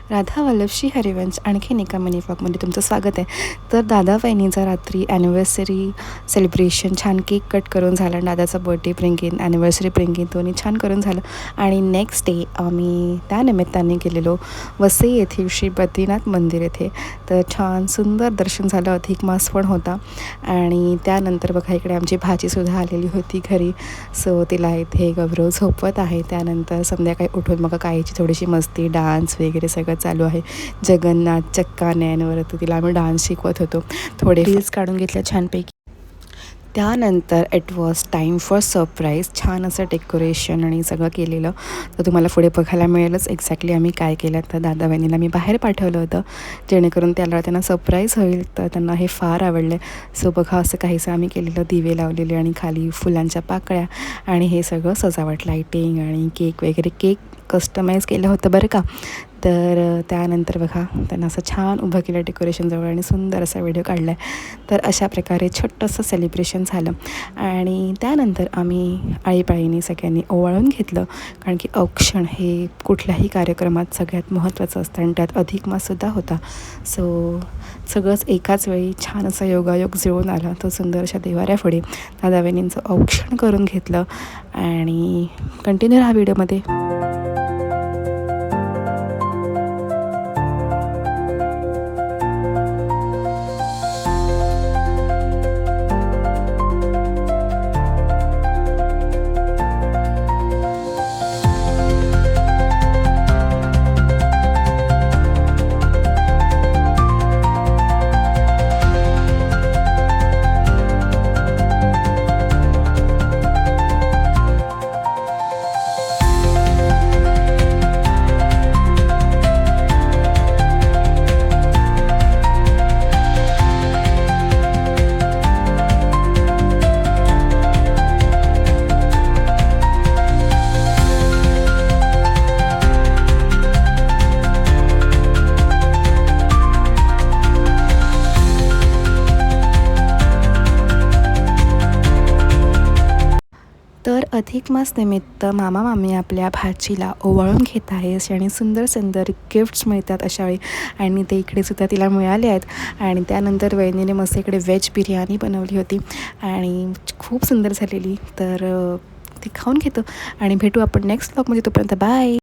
राधा वल्लभशी हरिवंश आणखीन एका मिनी व्लॉगमध्ये तुमचं स्वागत आहे. तर दादा वहिनीचा रात्री ॲनिव्हर्सरी सेलिब्रेशन छान केक कट करून झालं. दादाचा बर्थडे प्रिंगिन ॲनिव्हर्सरी प्रिंगिन दोन्ही छान करून झालं. आणि नेक्स्ट डे आम्ही त्यानिमित्ताने गेलेलो वसई येथील श्री बद्रीनाथ मंदिर येथे. तर छान सुंदर दर्शन झालं. अधिक मास पण होता. आणि त्यानंतर बघा इकडे आमची भाजीसुद्धा आलेली होती घरी. सो तिला इथे गौरव झोपवत आहे. त्यानंतर संध्याकाळी उठून मग काहीची थोडीशी मस्ती डान्स वगैरे सगळं चालू आहे. जगन्नाथ चक्कानयनवरती तिला आम्ही डान्स शिकवत होतो. थोडे रील्स काढून घेतल्या छानपैकी. त्यानंतर it was time for surprise. छान असं डेकोरेशन आणि सगळं केलेलं. तर तुम्हाला पुढे बघायला मिळेलच एक्झॅक्टली आम्ही काय केलं. तर दादा बहिणीला मी बाहेर पाठवलं होतं जेणेकरून त्यांना सरप्राईज होईल. तर त्यांना हे फार आवडले. सो बघा असं काहीसं आम्ही केलेलं. दिवे लावलेले आणि खाली फुलांच्या पाकळ्या आणि हे सगळं सजावट लाईटिंग आणि केक वगैरे. केक कस्टमाइज केलं होतं बरं का. तर त्यानंतर बघा त्यांना असं छान उभं केलं डेकोरेशनजवळ आणि सुंदर असा व्हिडिओ काढला आहे. तर अशा प्रकारे छोटंसं सेलिब्रेशन झालं. आणि त्यानंतर आम्ही आळीपाळीने सगळ्यांनी ओवाळून घेतलं. कारण की औक्षण हे कुठल्याही कार्यक्रमात सगळ्यात महत्त्वाचं असतं आणि त्यात अधिक माससुद्धा होता. सो सगळंच एकाच वेळी छान असा योगायोग जुळून आला. तो सुंदर अशा देवाऱ्यापुढे दादा वहिनींचं औक्षण करून घेतलं. आणि कंटिन्यू राहा व्हिडिओमध्ये. तर अधिक मास निमित्त मामा मामी आपल्या भाचीला ओवाळून घेत आहे आणि सुंदर सुंदर गिफ्ट्स मिळतात अशावेळी. आणि ते इकडे सुद्धा तिला मिळाले आहेत. आणि त्यानंतर वहिनीने मस्त इकडे व्हेज बिर्याणी बनवली होती आणि खूप सुंदर झालेली. तर ती खाऊन घेतो आणि भेटू आपण नेक्स्ट व्लॉगमध्ये. तोपर्यंत बाय.